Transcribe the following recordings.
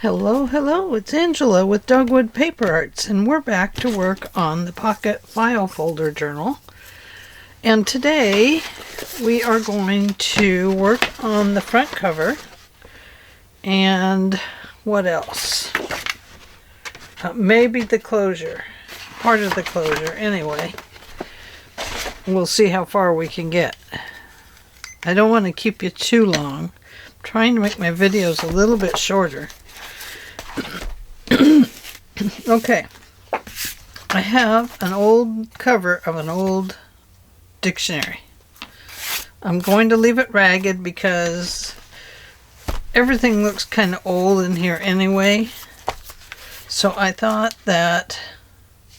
Hello, it's Angela with Dogwood Paper Arts, and we're back to work on the Pocket File Folder Journal. And today we are going to work on the front cover and what else? Maybe the closure, part of the closure anyway. We'll see how far we can get. I don't want to keep you too long. I'm trying to make my videos a little bit shorter. Okay, I have an old cover of an old dictionary. I'm going to leave it ragged because everything looks kind of old in here anyway. So I thought that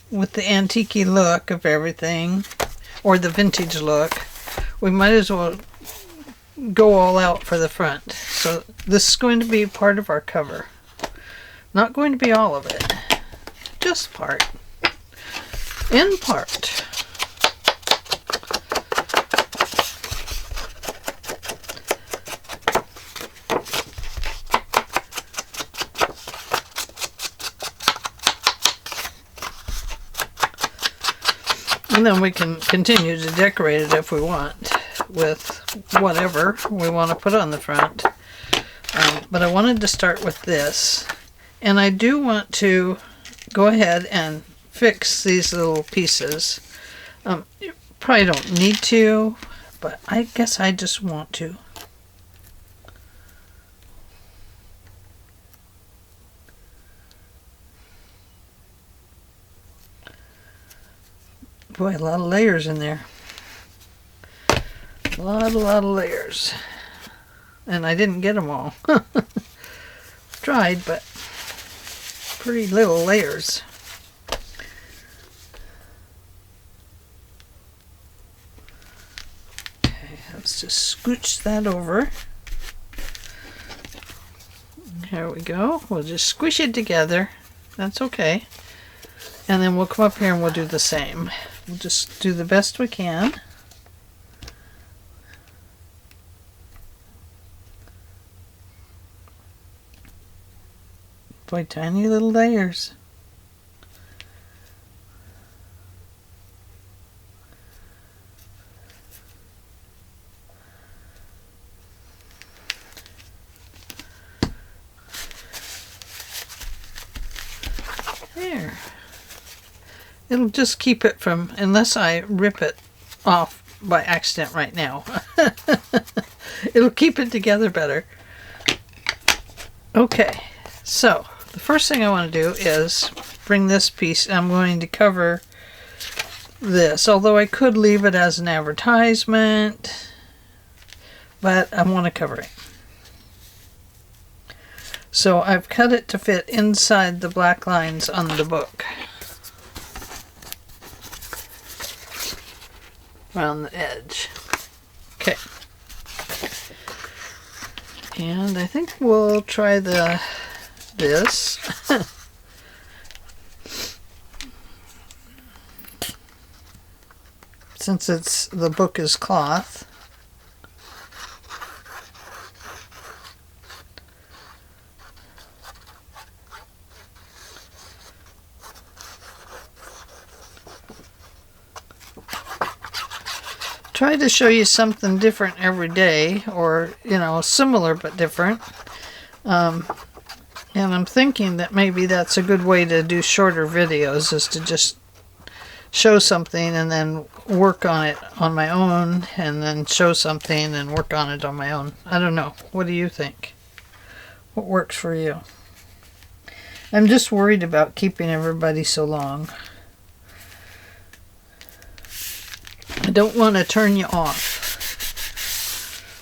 with the antique look of everything, or the vintage look, we might as well go all out for the front. So this is going to be part of our cover. Not going to be all of it, just part, in part. And then we can continue to decorate it if we want with whatever we want to put on the front. But I wanted to start with this. And I do want to go ahead and fix these little pieces. You probably don't need to, but I guess I just want to. Boy, a lot of layers in there. A lot of layers. And I didn't get them all. Tried, but pretty little layers. Okay, let's just scooch that over. Here we go. We'll just squish it together. That's okay. And then we'll come up here and we'll do the same. We'll just do the best we can. Boy, tiny little layers. There. It'll just keep it from, unless I rip it off by accident right now. It'll keep it together better. Okay, so the first thing I want to do is bring this piece. I'm going to cover this, although I could leave it as an advertisement, but I want to cover it. So I've cut it to fit inside the black lines on the book, around the edge. Okay. And I think we'll try this. Since the book is cloth. Try to show you something different every day, or similar but different. And I'm thinking that maybe that's a good way to do shorter videos, is to just show something and then work on it on my own, and then show something and work on it on my own. I don't know. What do you think? What works for you? I'm just worried about keeping everybody so long. I don't want to turn you off.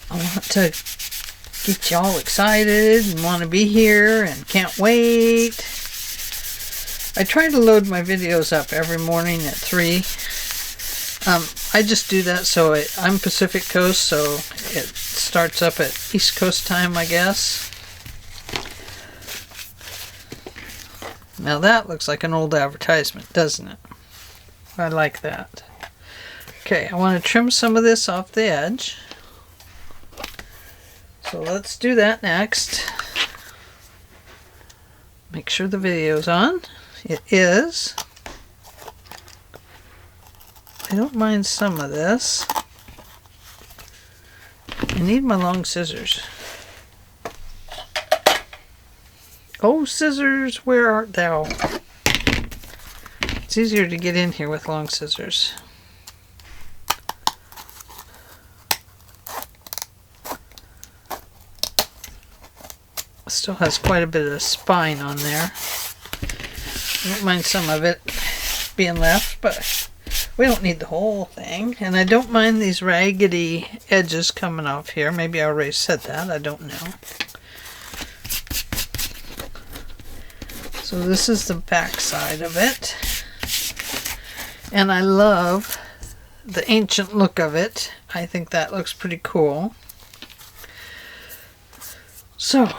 I want to get you all excited and want to be here and can't wait. I try to load my videos up every morning at 3. I just do that so I'm Pacific Coast, so it starts up at East Coast time, I guess. Now that looks like an old advertisement, doesn't it? I like that. Okay, I want to trim some of this off the edge. So let's do that next. Make sure the video's on. It is. I don't mind some of this. I need my long scissors. Oh, scissors, where art thou? It's easier to get in here with long scissors. Still has quite a bit of spine on there. I don't mind some of it being left, but we don't need the whole thing. And I don't mind these raggedy edges coming off here. Maybe I already said that. I don't know. So this is the back side of it. And I love the ancient look of it. I think that looks pretty cool. So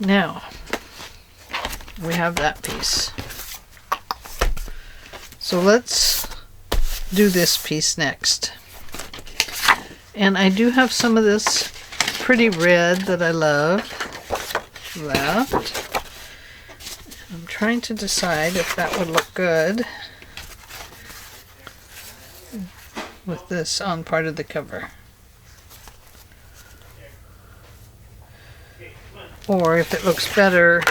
now we have that piece. So let's do this piece next. And I do have some of this pretty red that I love left. I'm trying to decide if that would look good with this on part of the cover. Or if it looks better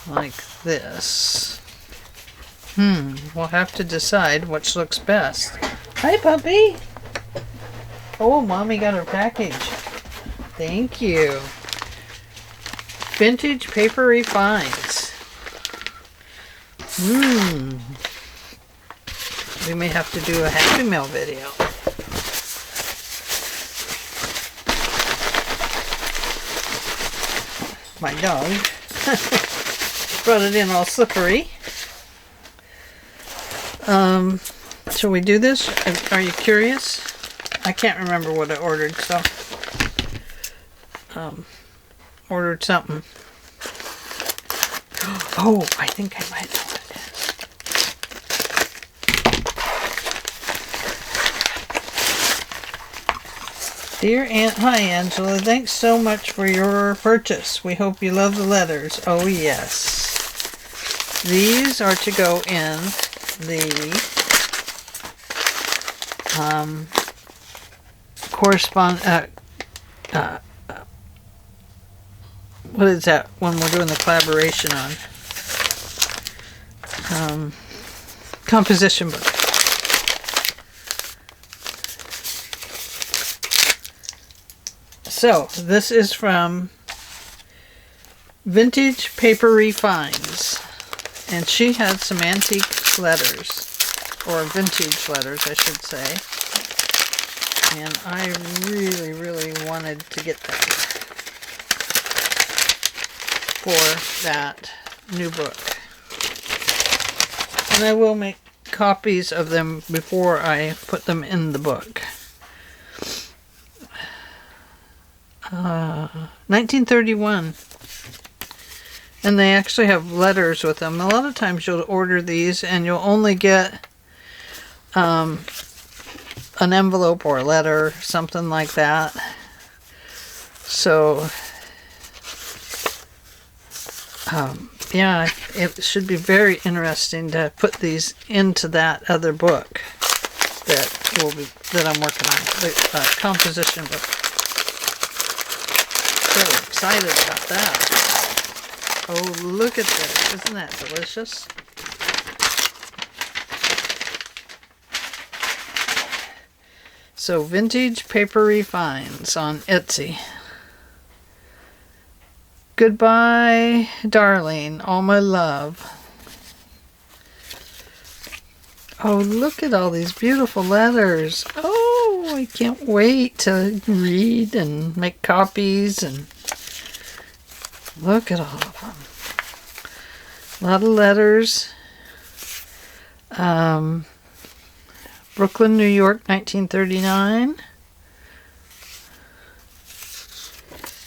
like this. We'll have to decide which looks best. Hi, puppy! Oh, Mommy got her package. Thank you. Vintage Papery Finds. We may have to do a Happy Mail video. My dog brought it in all slippery. Shall we do this? Are you curious? I can't remember what I ordered, so ordered something. Oh, I think I might know what it is. Dear Aunt, hi Angela, thanks so much for your purchase. We hope you love the letters. Oh yes. These are to go in the what is that one we're doing the collaboration on? Composition book. So this is from Vintage Papery Finds, and she had some antique letters, or vintage letters I should say, and I really, really wanted to get them for that new book. And I will make copies of them before I put them in the book. 1931. And they actually have letters with them. A lot of times you'll order these and you'll only get an envelope or a letter, something like that. So yeah, it should be very interesting to put these into that other book that I'm working on, the composition book. So excited about that. Oh, look at this. Isn't that delicious? So, Vintage Papery Finds on Etsy. Goodbye, darling. All my love. Oh, look at all these beautiful letters. Oh, I can't wait to read and make copies. And look at all of them. A lot of letters. Brooklyn, New York, 1939.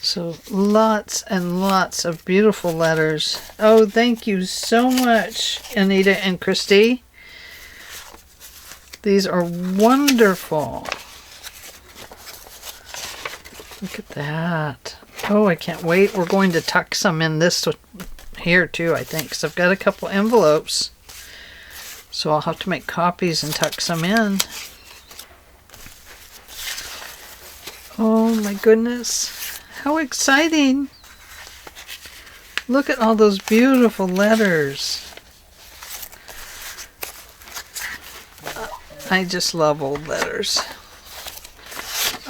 So lots and lots of beautiful letters. Oh, thank you so much, Anita and Christy. These are wonderful. Look at that. Oh, I can't wait. We're going to tuck some in this here too, I think, because I've got a couple envelopes. So I'll have to make copies and tuck some in. Oh my goodness. How exciting. Look at all those beautiful letters. I just love old letters.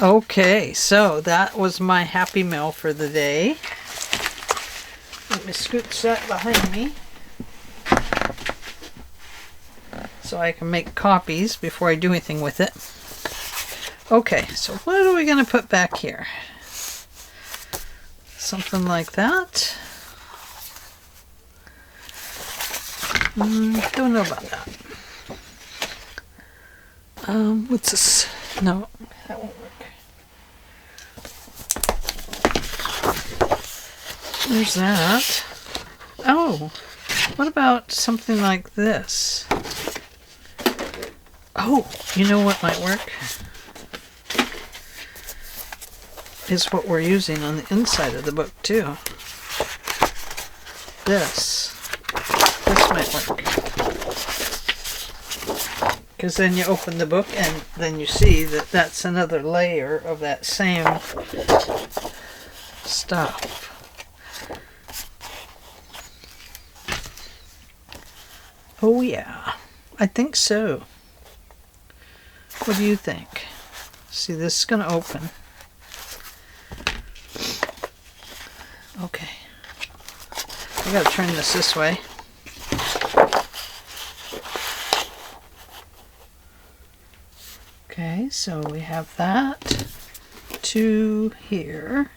Okay, so that was my happy mail for the day. Let me scooch that behind me so I can make copies before I do anything with it. Okay, so what are we going to put back here? Something like that. Don't know about that. What's this? No, that won't work. There's that. Oh, what about something like this? Oh, you know what might work? Is what we're using on the inside of the book too. This might work. Because then you open the book and then you see that that's another layer of that same stuff. Oh yeah, I think so. What do you think? See, this is going to open. Okay. I got to turn this way. Okay, so we have that to here.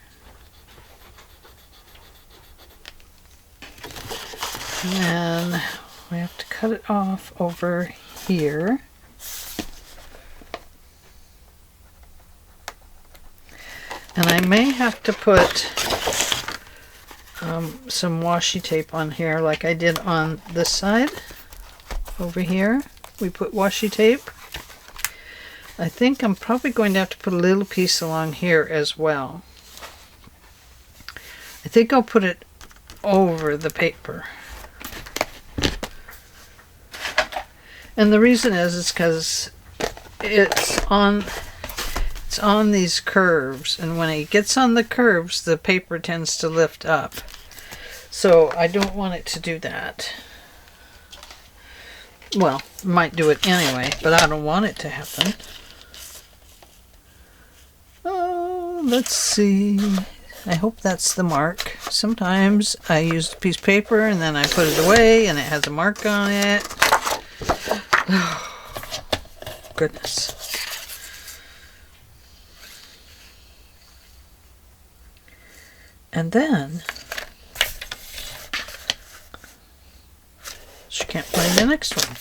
And then we have to cut it off over here. And I may have to put some washi tape on here like I did on this side. Over here we put washi tape. I think I'm probably going to have to put a little piece along here as well. I think I'll put it over the paper. And the reason is because it's on these curves, and when it gets on the curves the paper tends to lift up. So I don't want it to do that. Well, might do it anyway, but I don't want it to happen. Oh, let's see. I hope that's the mark. Sometimes I use a piece of paper and then I put it away and it has a mark on it. Oh, goodness. And then she can't find the next one.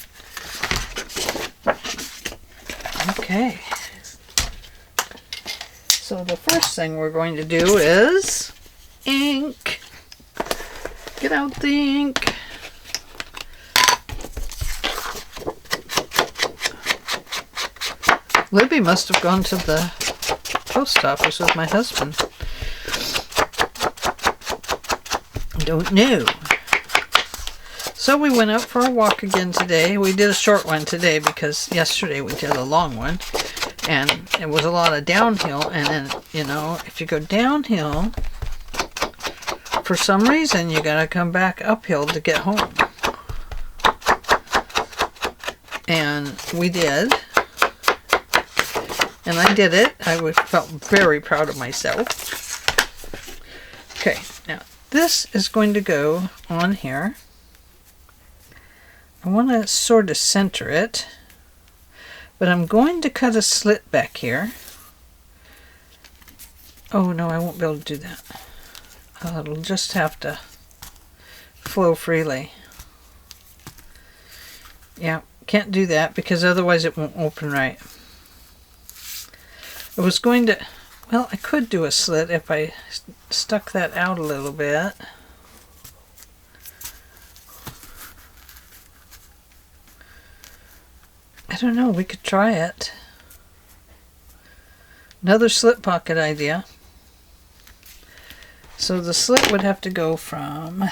Okay. So the first thing we're going to do is ink. Get out the ink. Libby must have gone to the post office with my husband. Don't know. So we went out for a walk again today. We did a short one today because yesterday we did a long one. And it was a lot of downhill. And then, you know, if you go downhill, for some reason you gotta come back uphill to get home. And we did. And I did it. I felt very proud of myself. Okay, now this is going to go on here. I want to sort of center it. But I'm going to cut a slit back here. Oh no, I won't be able to do that. It'll just have to flow freely. Yeah, can't do that because otherwise it won't open right. I was going to, well, I could do a slit if I stuck that out a little bit. I don't know, we could try it. Another slip pocket idea. So the slit would have to go from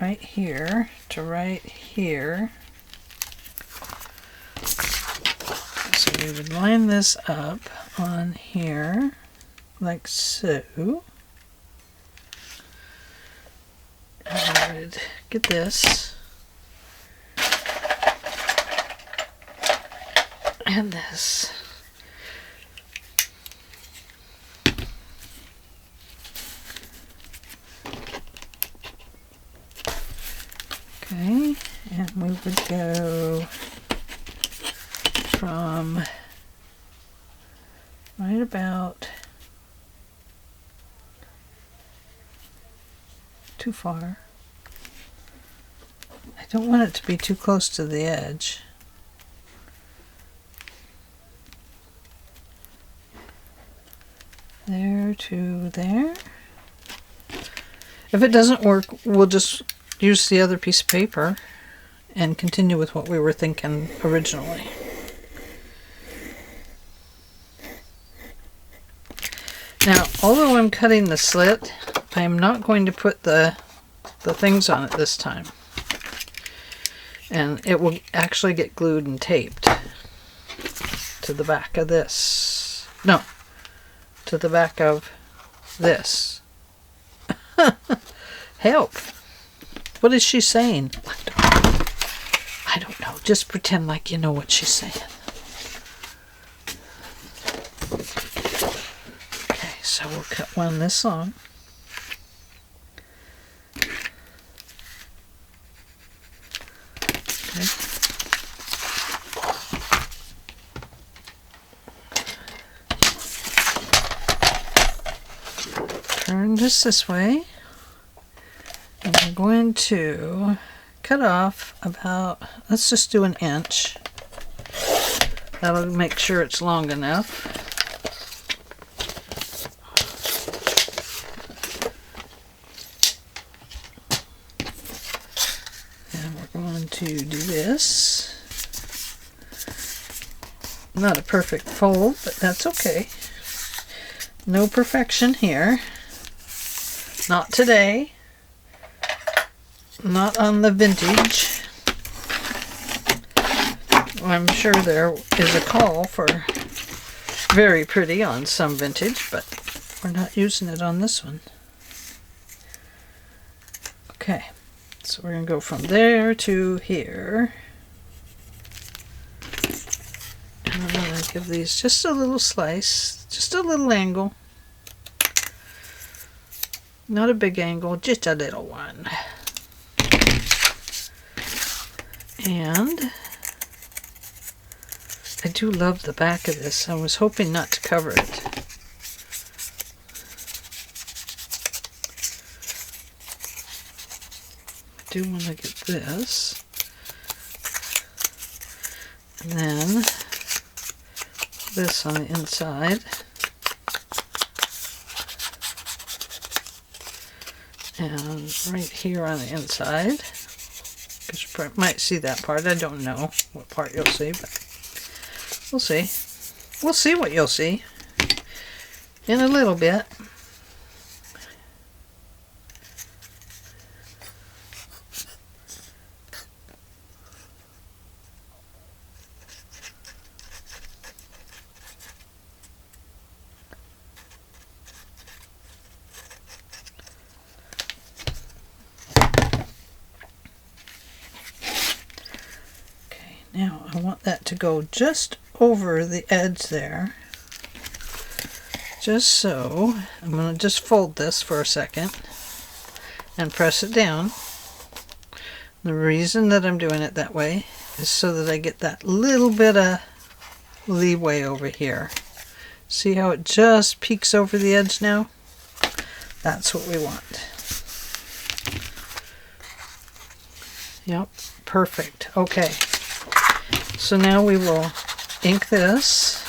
right here to right here. So we would line this up on here like so. And I would get this and this. Okay, and we would go from right about too far. I don't want it to be too close to the edge. There to there. If it doesn't work, we'll just use the other piece of paper and continue with what we were thinking originally. Now, although I'm cutting the slit, I am not going to put the things on it this time. And it will actually get glued and taped to the back of this. No, to the back of this. Help! What is she saying? I don't know. Just pretend like you know what she's saying. Okay, so we'll cut one this long. Okay. Turn this way. And we're going to cut off about, let's just do an inch. That'll make sure it's long enough. And we're going to do this. Not a perfect fold, but that's okay. No perfection here. Not today. Not on the vintage. I'm sure there is a call for very pretty on some vintage, but we're not using it on this one. Okay, so we're going to go from there to here. And I'm going to give these just a little slice, just a little angle. Not a big angle, just a little one. And I do love the back of this. I was hoping not to cover it. I do want to get this. And then this on the inside. And right here on the inside. Because you might see that part. I don't know what part you'll see, but we'll see. We'll see what you'll see in a little bit. Now I want that to go just over the edge there. Just so. I'm going to just fold this for a second and press it down. The reason that I'm doing it that way is so that I get that little bit of leeway over here. See how it just peeks over the edge now? That's what we want. Yep, perfect. Okay. So now we will ink this.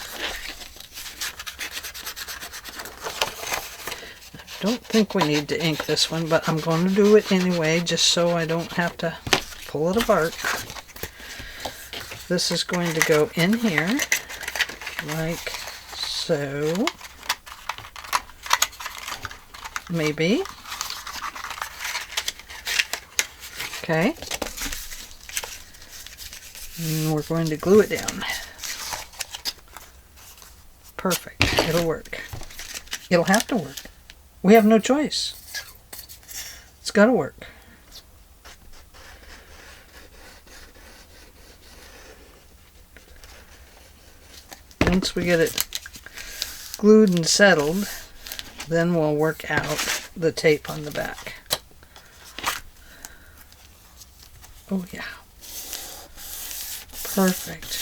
I don't think we need to ink this one, but I'm going to do it anyway, just so I don't have to pull it apart. This is going to go in here, like so. maybe. Okay. And we're going to glue it down. Perfect. It'll work. It'll have to work. We have no choice. It's got to work. Once we get it glued and settled, then we'll work out the tape on the back. Oh yeah. Perfect.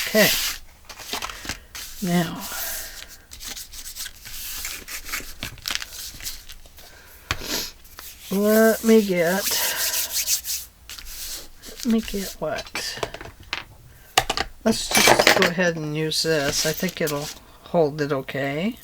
Okay. Now, let me get what? Let's just go ahead and use this. I think it'll hold it okay.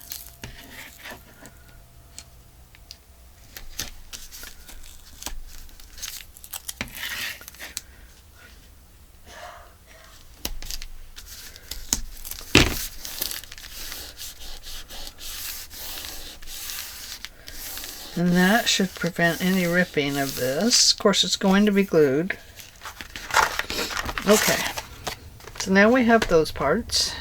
And that should prevent any ripping of this. Of course, it's going to be glued. Okay. So now we have those parts.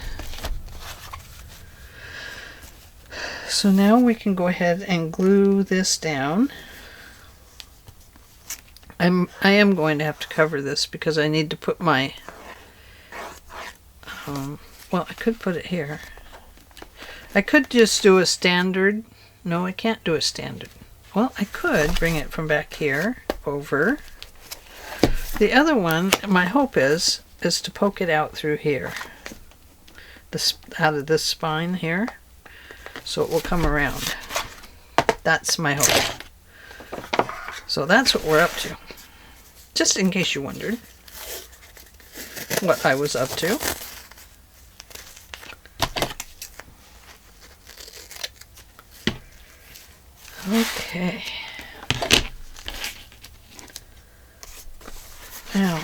So now we can go ahead and glue this down. I am going to have to cover this because I need to put my, well, I could put it here. I could just do a standard. No, I can't do a standard. Well, I could bring it from back here over. The other one, my hope is to poke it out through here, out of this spine here, so it will come around. That's my hope. So that's what we're up to. Just in case you wondered what I was up to. Okay. Now,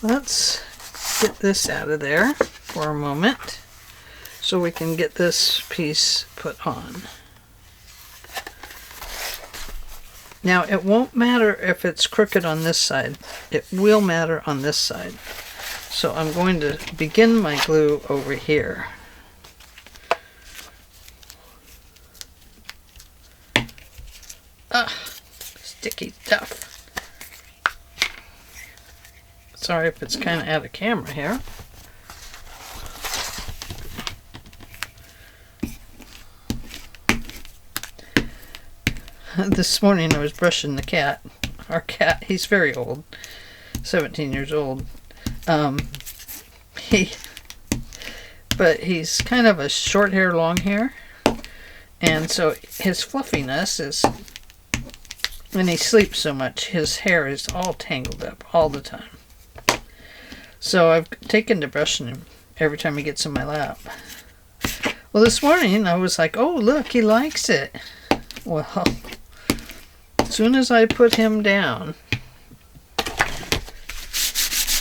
let's get this out of there for a moment so we can get this piece put on. Now, it won't matter if it's crooked on this side. It will matter on this side. So I'm going to begin my glue over here. Ah, sticky stuff. Sorry if it's kind of out of camera here. This morning I was brushing the cat. Our cat, he's very old, 17 years old. But he's kind of a short hair, long hair. And so his fluffiness is, when he sleeps so much, his hair is all tangled up all the time. So I've taken to brushing him every time he gets in my lap. Well, this morning I was like, oh, look, he likes it. Well, as soon as I put him down,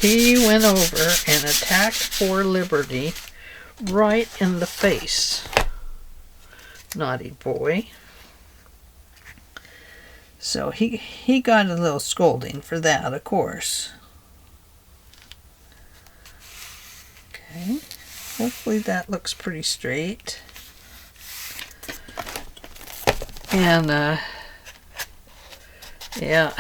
he went over and attacked poor Liberty right in the face. Naughty boy. So he got a little scolding for that, of course. Okay, hopefully that looks pretty straight. And yeah.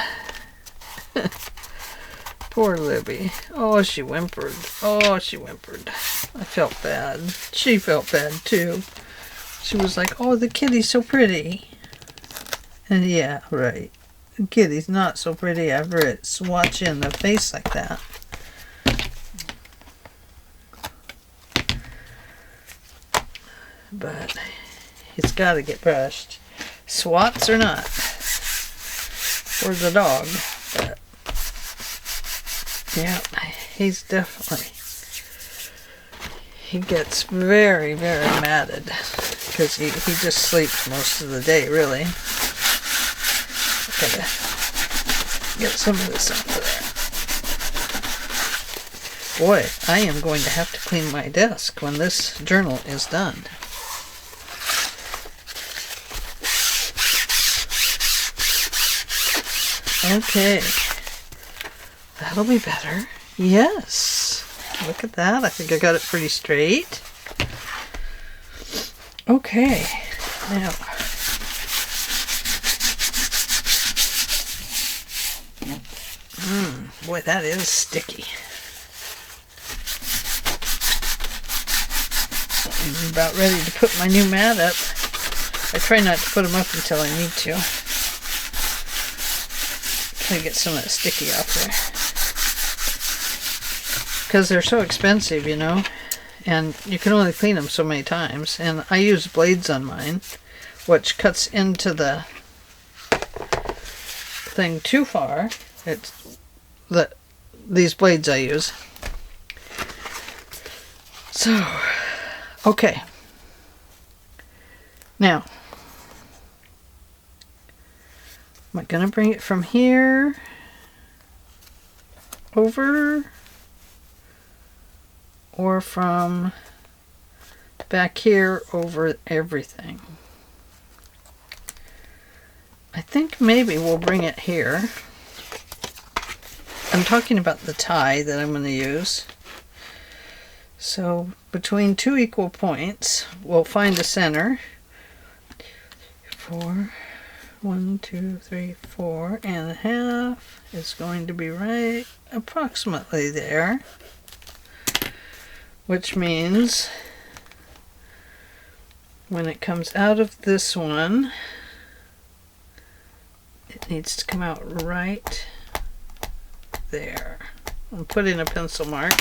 Poor Libby. Oh, she whimpered. Oh, she whimpered. I felt bad. She felt bad too. She was like, oh, the kitty's so pretty. And yeah, right. The kitty's not so pretty after it swats you in the face like that. But it's got to get brushed. Swats or not. For the dog. But yeah, he's definitely, he gets very, very matted. Because he just sleeps most of the day, really. Gotta get some of this off of there. Boy, I am going to have to clean my desk when this journal is done. Okay. That'll be better. Yes. Look at that. I think I got it pretty straight. Okay. Now. Boy, that is sticky. I'm about ready to put my new mat up. I try not to put them up until I need to. Try to get some of that sticky off there. Because they're so expensive, you know. And you can only clean them so many times. And I use blades on mine, which cuts into the thing too far. It's these blades I use. So, okay. Now, am I going to bring it from here over, or from back here over everything? I think maybe we'll bring it here. I'm talking about the tie that I'm going to use. So between two equal points, we'll find the center. 1, 2, 3, 4.5 is going to be right approximately there. Which means when it comes out of this one, it needs to come out right there. I'll put in a pencil mark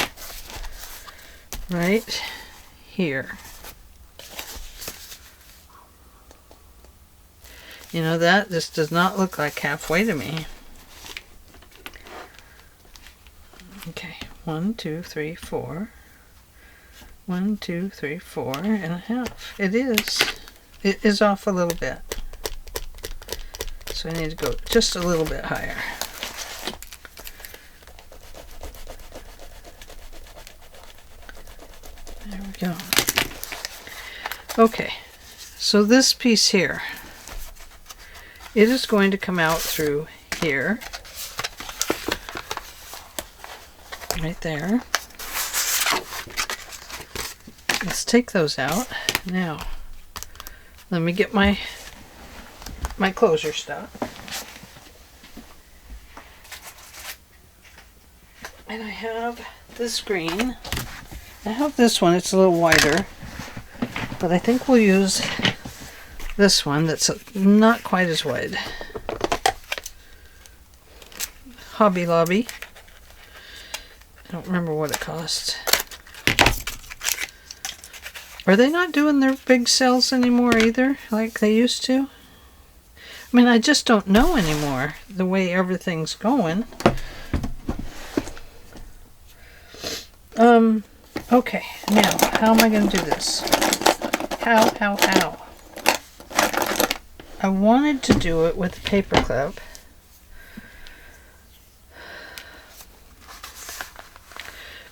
right here. You know, that just does not look like halfway to me. Okay, 1, 2, 3, 4. 1, 2, 3, 4.5. It is. It is off a little bit. So I need to go just a little bit higher. There we go. Okay, so this piece here, it is going to come out through here, right there. Let's take those out. Now, let me get my closure stuff. And I have this green. I have this one, it's a little wider, but I think we'll use this one that's not quite as wide. Hobby Lobby. I don't remember what it cost. Are they not doing their big sales anymore either, like they used to? I mean, I just don't know anymore, the way everything's going. Okay, now, how am I going to do this? How? I wanted to do it with a paper clip.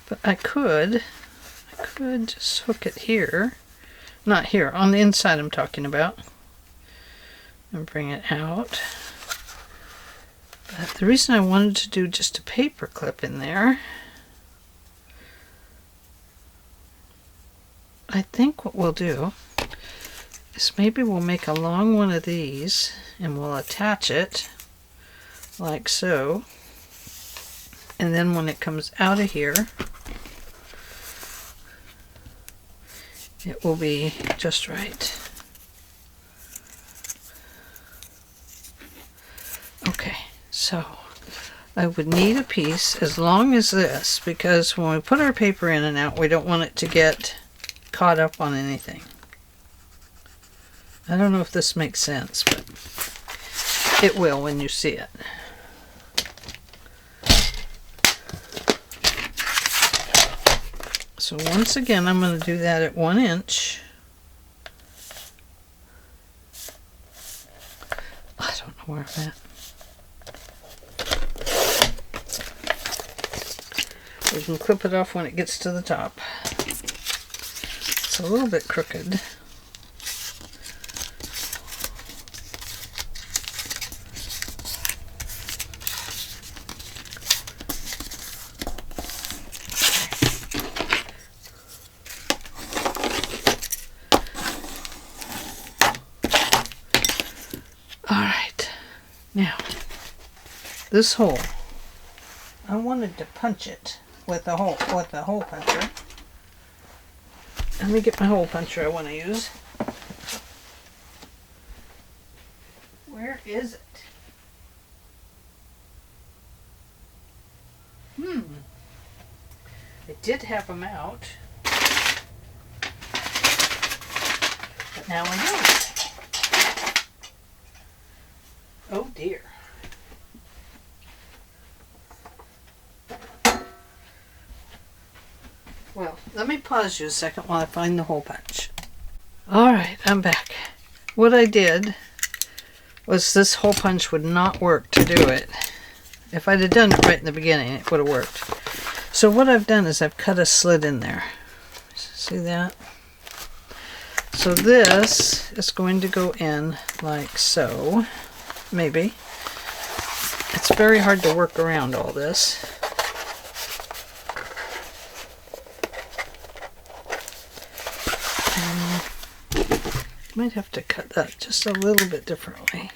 But I could just hook it here. Not here, on the inside I'm talking about. And bring it out. But the reason I wanted to do just a paper clip in there, I think what we'll do is maybe we'll make a long one of these and we'll attach it like so. And then when it comes out of here, it will be just right. Okay, so I would need a piece as long as this, because when we put our paper in and out, we don't want it to get caught up on anything. I don't know if this makes sense, but it will when you see it. So once again, I'm going to do that at 1 inch. I don't know where I'm at. We can clip it off when it gets to the top. It's a little bit crooked. Now, this hole, I wanted to punch it with the hole puncher. Let me get my hole puncher I want to use. Where is it? I did have them out, but now I don't. Oh dear. Well, let me pause you a second while I find the hole punch. Alright, I'm back. What I did was this hole punch would not work to do it. If I'd have done it right in the beginning, it would have worked. So what I've done is I've cut a slit in there. See that? So this is going to go in like so. Maybe. It's very hard to work around all this. Might have to cut that just a little bit differently.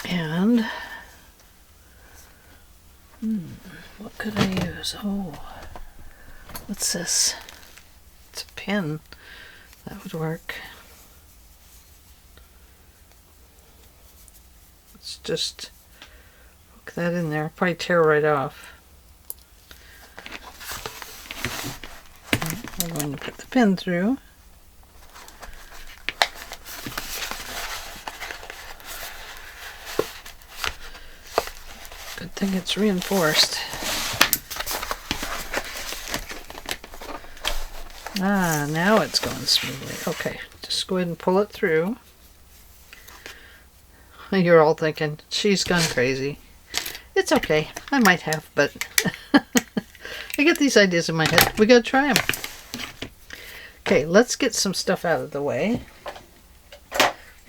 And what could I use? Oh, what's this? It's a pin. That would work. Let's just hook that in there. Probably tear right off. We're going to put the pin through. Good thing it's reinforced. Ah, now it's going smoothly. Okay, just go ahead and pull it through. You're all thinking, she's gone crazy. It's okay. I might have, but I get these ideas in my head. We gotta try them. Okay, let's get some stuff out of the way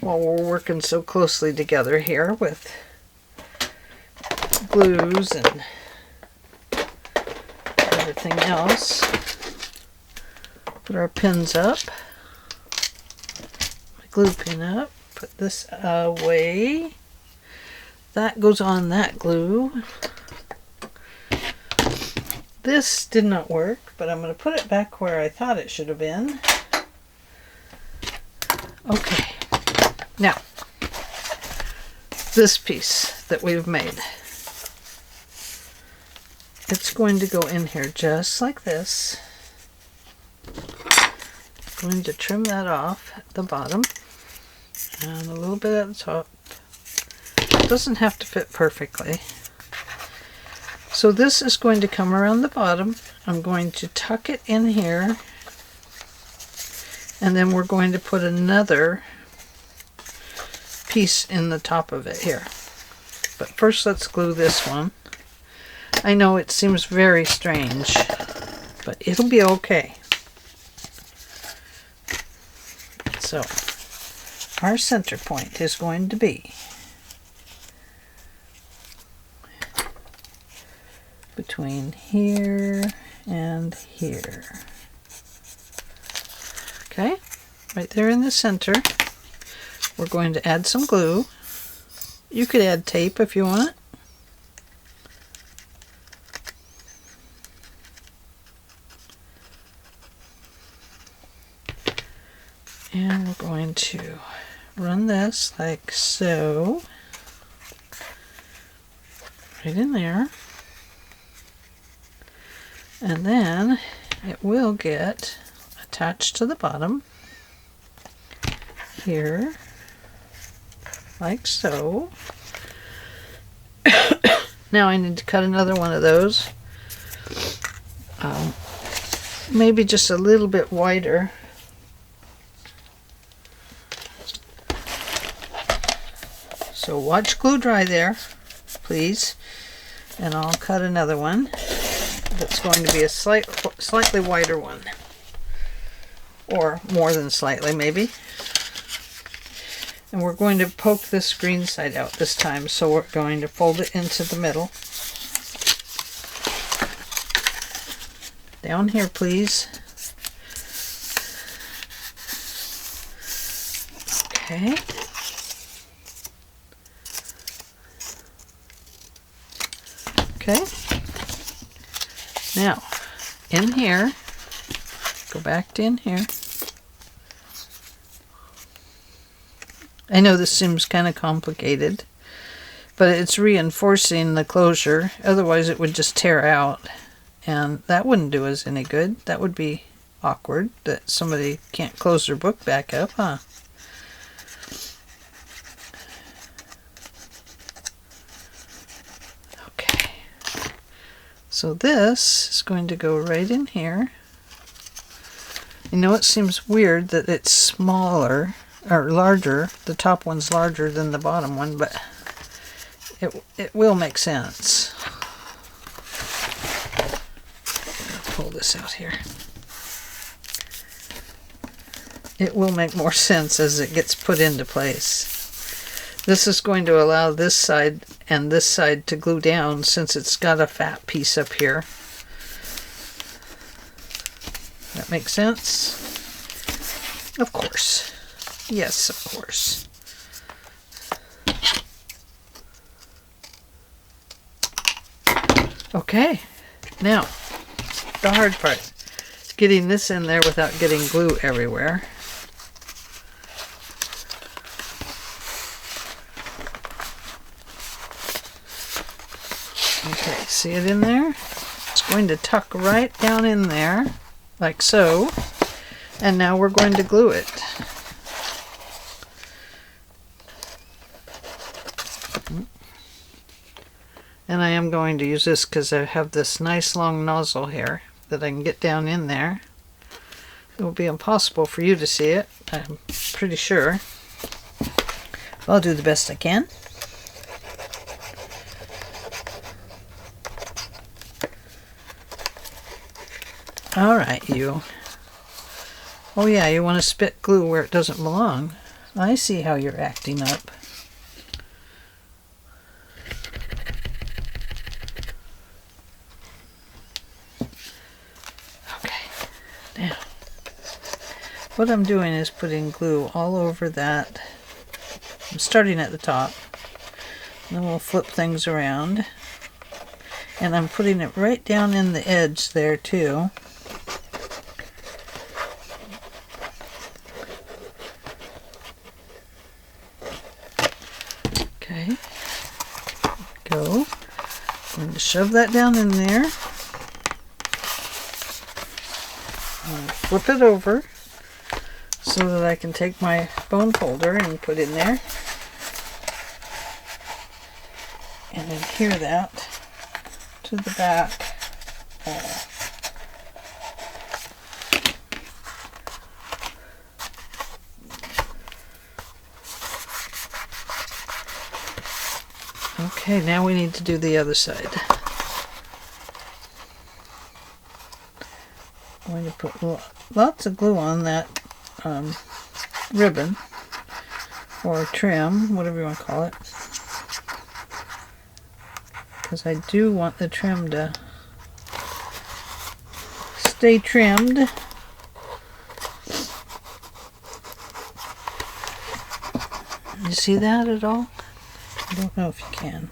while we're working so closely together here with glues and everything else. Put our pins up. My glue pin up. Put this away. That goes on that glue. This did not work, but I'm going to put it back where I thought it should have been. Okay. Now, this piece that we've made. It's going to go in here just like this. I'm going to trim that off at the bottom and a little bit at the top. It doesn't have to fit perfectly. So this is going to come around the bottom. I'm going to tuck it in here, and then we're going to put another piece in the top of it here. But first let's glue this one. I know it seems very strange, but it'll be okay. So, our center point is going to be between here and here. Okay, right there in the center. We're going to add some glue. You could add tape if you want. And we're going to run this like so, right in there, and then it will get attached to the bottom here, like so. Now I need to cut another one of those, maybe just a little bit wider. So watch glue dry there, please. And I'll cut another one that's going to be a slightly wider one. Or more than slightly, maybe. And we're going to poke this green side out this time, so we're going to fold it into the middle. Down here, please. Okay. Okay. Now, in here, go back to in here. I know this seems kind of complicated, but it's reinforcing the closure. Otherwise, it would just tear out, and that wouldn't do us any good. That would be awkward that somebody can't close their book back up, huh? Okay. So this is going to go right in here. You know, it seems weird that it's smaller or larger. The top one's larger than the bottom one, but it will make sense. I'll pull this out here. It will make more sense as it gets put into place. This is going to allow this side and this side to glue down since it's got a fat piece up here. That makes sense? Of course. Yes, of course. Okay, now the hard part, getting this in there without getting glue everywhere. Okay, see it in there? It's going to tuck right down in there, like so, and now we're going to glue it. And I am going to use this because I have this nice long nozzle here that I can get down in there. It will be impossible for you to see it, I'm pretty sure. I'll do the best I can. Alright, you. Oh yeah, you want to spit glue where it doesn't belong. I see how you're acting up. What I'm doing is putting glue all over that. I'm starting at the top. Then we'll flip things around. And I'm putting it right down in the edge there too. Okay. Go. I'm going to shove that down in there. Flip it over so that I can take my bone folder and put in there and adhere that to the back. Okay, now we need to do the other side. I'm going to put lots of glue on that ribbon or trim, whatever you want to call it, because I do want the trim to stay trimmed. You see that at all? I don't know if you can.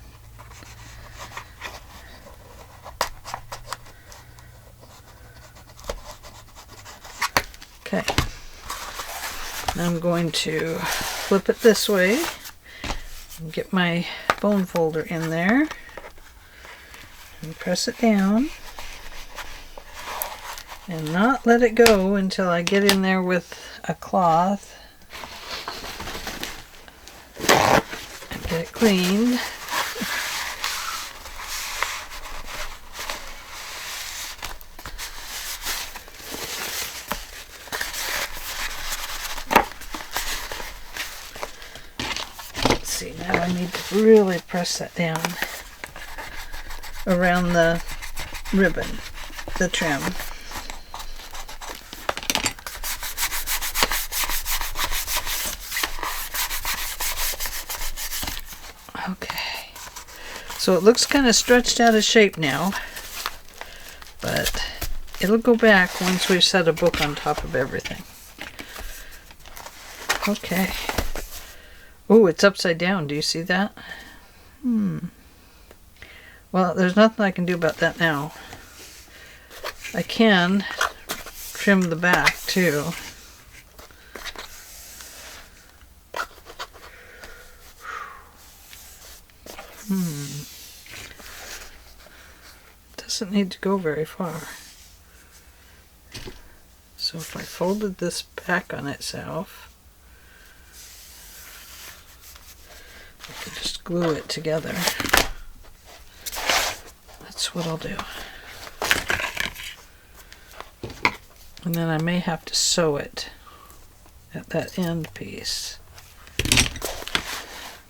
Okay. Now I'm going to flip it this way and get my bone folder in there and press it down and not let it go until I get in there with a cloth and get it cleaned. See, now I need to really press that down. around the ribbon, the trim. Okay, so it looks kind of stretched out of shape now, but it'll go back once we've set a book on top of everything. Okay. Oh, it's upside down. Do you see that? Well, there's nothing I can do about that now. I can trim the back too. Doesn't need to go very far. So if I folded this back on itself, I could just glue it together. That's what I'll do. And then I may have to sew it at that end piece.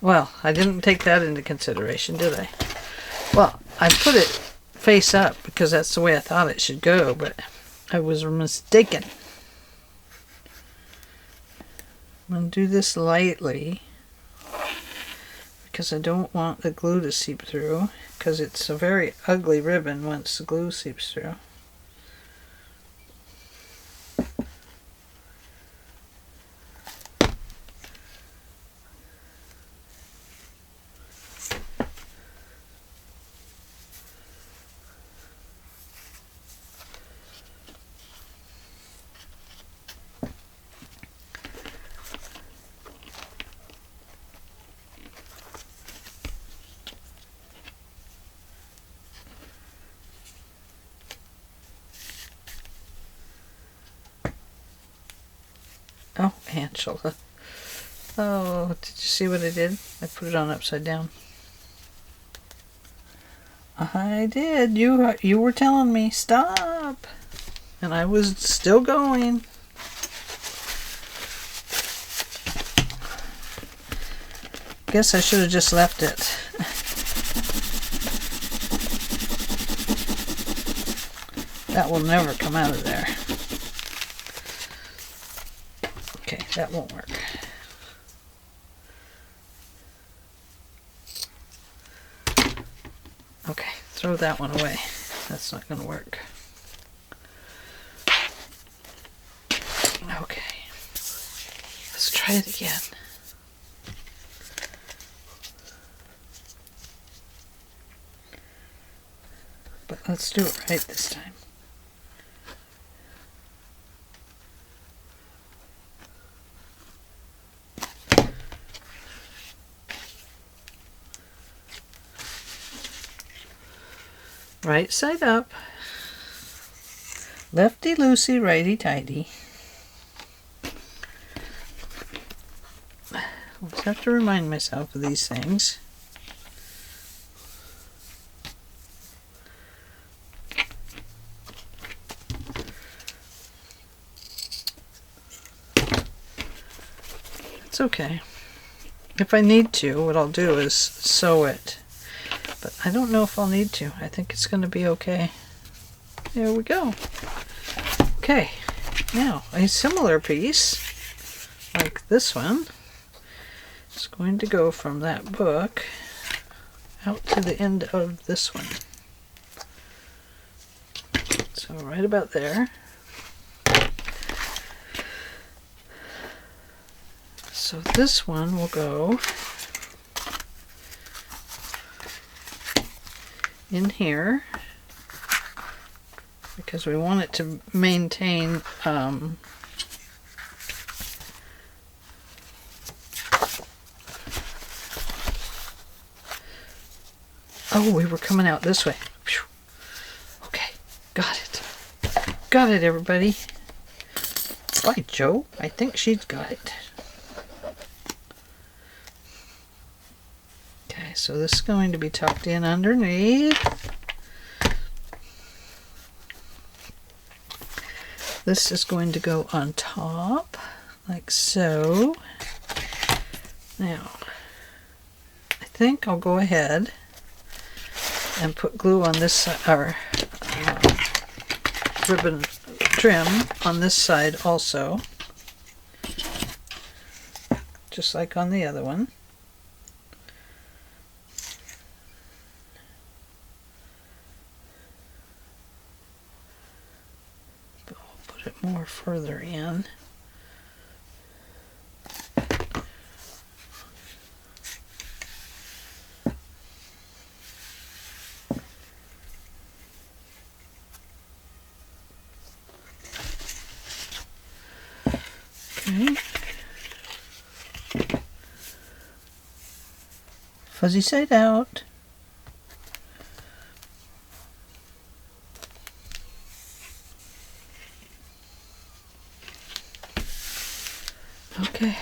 Well, I didn't take that into consideration, did I? Well, I put it face up because that's the way I thought it should go, but I was mistaken. I'm going to do this lightly because I don't want the glue to seep through, because it's a very ugly ribbon once the glue seeps through. Oh, Angela. Oh, did you see what I did? I put it on upside down. I did. You were telling me, stop. And I was still going. Guess I should have just left it. That will never come out of there. Okay, that won't work. Okay, throw that one away. That's not going to work. Okay, let's try it again. But let's do it right this time. Right side up, lefty loosey, righty tighty. I always have to remind myself of these things. It's okay. If I need to, what I'll do is sew it. But I don't know if I'll need to. I think it's going to be okay. There we go. Okay, now a similar piece, like this one, is going to go from that book out to the end of this one. So right about there. So this one will go in here because we want it to maintain oh, we were coming out this way. Whew. Okay, got it. Got it, everybody. By Joe, I think she's got it. Okay, so this is going to be tucked in underneath. This is going to go on top, like so. Now, I think I'll go ahead and put glue on this side, or ribbon trim on this side also, just like on the other one. But we'll put it more further in. Okay. Fuzzy side out. Okay.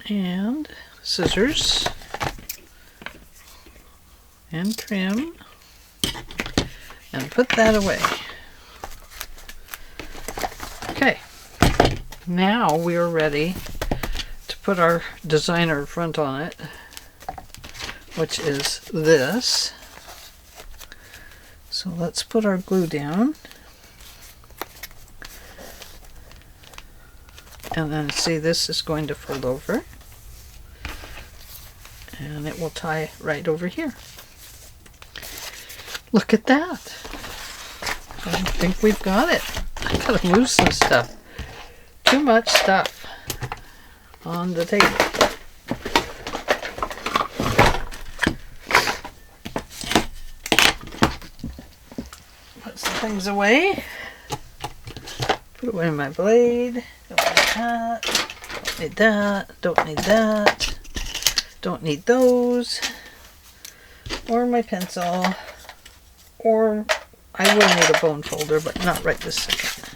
And scissors and trim. And put that away. Okay, now we are ready to put our designer front on it, which is this. So let's put our glue down. And then see, this is going to fold over. And it will tie right over here. Look at that. I think we've got it. I gotta move some stuff. Too much stuff on the table. Put some things away. Put away my blade. Don't need that. Don't need that. Don't need that. Don't need those. Or my pencil. Or I will need a bone folder, but not right this second.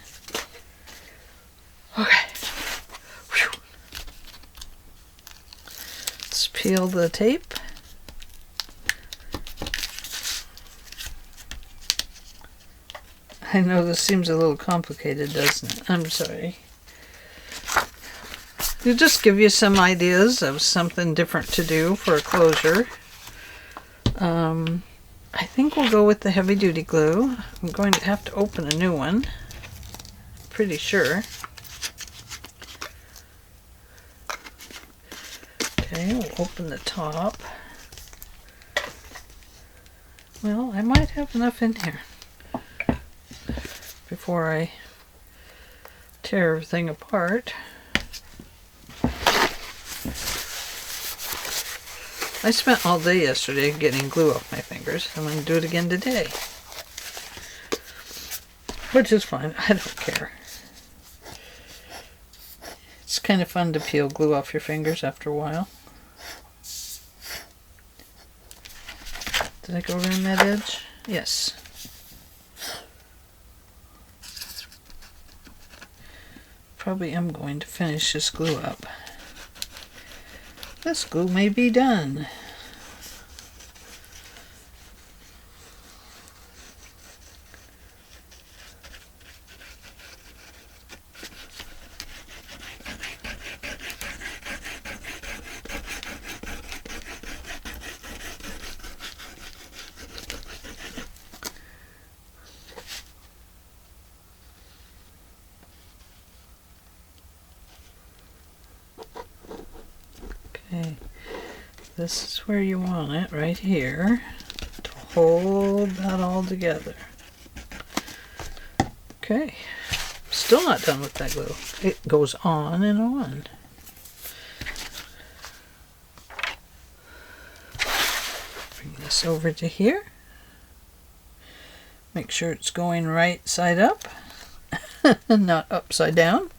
Okay. Whew. Let's peel the tape. I know this seems a little complicated, doesn't it? I'm sorry. It'll just give you some ideas of something different to do for a closure. I think we'll go with the heavy duty glue. I'm going to have to open a new one. Pretty sure. Okay, we'll open the top. Well, I might have enough in here before I tear everything apart. I spent all day yesterday getting glue off my fingers. I'm going to do it again today. Which is fine. I don't care. It's kind of fun to peel glue off your fingers after a while. Did I go around that edge? Yes. Probably am going to finish this glue up. This glue may be done. Okay, this is where you want it, right here, to hold that all together. Okay, still not done with that glue. It goes on and on. Bring this over to here. Make sure it's going right side up, not upside down.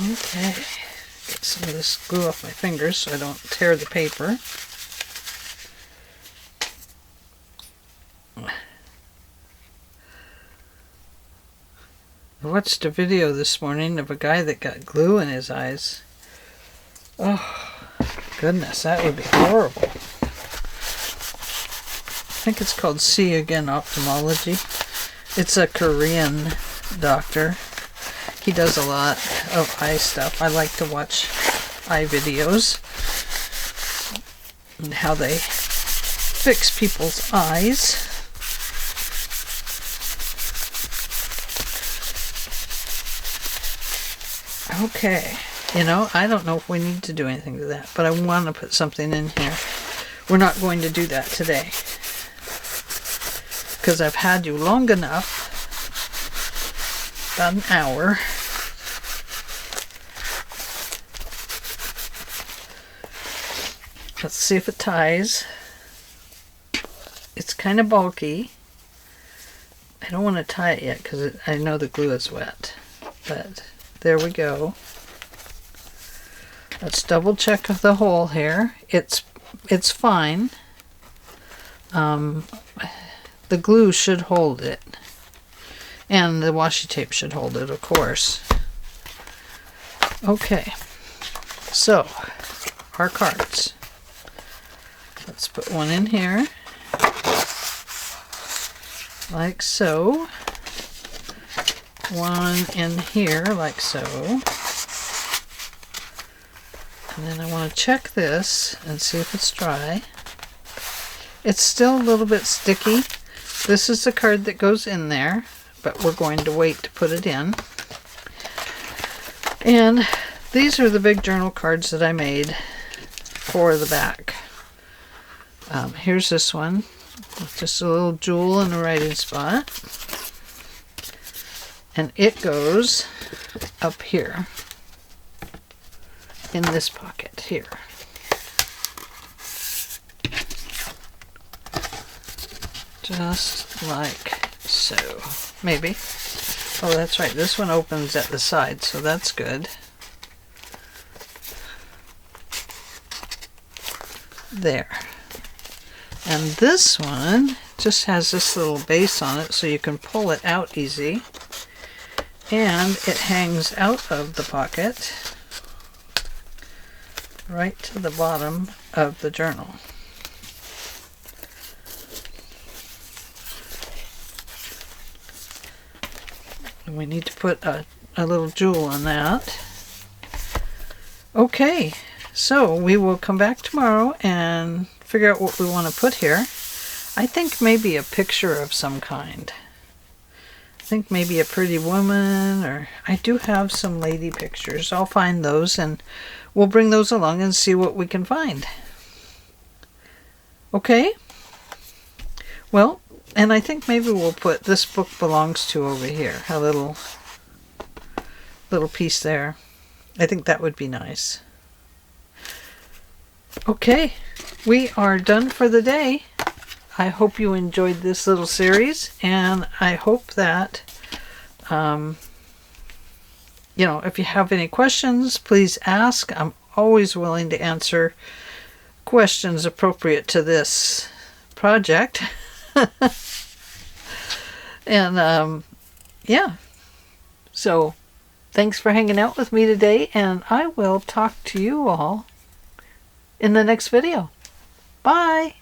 Okay, get some of this glue off my fingers so I don't tear the paper. I watched a video this morning of a guy that got glue in his eyes. Oh, goodness, that would be horrible. I think it's called See Again Ophthalmology. It's a Korean doctor. He does a lot of eye stuff. I like to watch eye videos and how they fix people's eyes. Okay, you know, I don't know if we need to do anything to that, but I want to put something in here. We're not going to do that today, because I've had you long enough, about an hour. Let's see if it ties. It's kind of bulky. I don't want to tie it yet because I know the glue is wet, but there we go. Let's double check the hole here. It's fine. The glue should hold it, and the washi tape should hold it, of course. Okay, so our cards. Let's put one in here, like so. One in here, like so. And then I want to check this and see if it's dry. It's still a little bit sticky. This is the card that goes in there, but we're going to wait to put it in. And these are the big journal cards that I made for the back. Here's this one, with just a little jewel in the writing spot. And it goes up here, in this pocket here. Just like so. Maybe. Oh, that's right. This one opens at the side, so that's good. There. And this one just has this little base on it, so you can pull it out easy. And it hangs out of the pocket right to the bottom of the journal. And we need to put a little jewel on that. Okay, so we will come back tomorrow and figure out what we want to put here. I think maybe a picture of some kind. I think maybe a pretty woman, or I do have some lady pictures. I'll find those and we'll bring those along and see what we can find. Okay? Well, and I think maybe we'll put This Book Belongs To over here. A little piece there. I think that would be nice. Okay, we are done for the day. I hope you enjoyed this little series, and I hope that, you know, if you have any questions, please ask. I'm always willing to answer questions appropriate to this project. And, yeah. So, thanks for hanging out with me today, and I will talk to you all in the next video. Bye!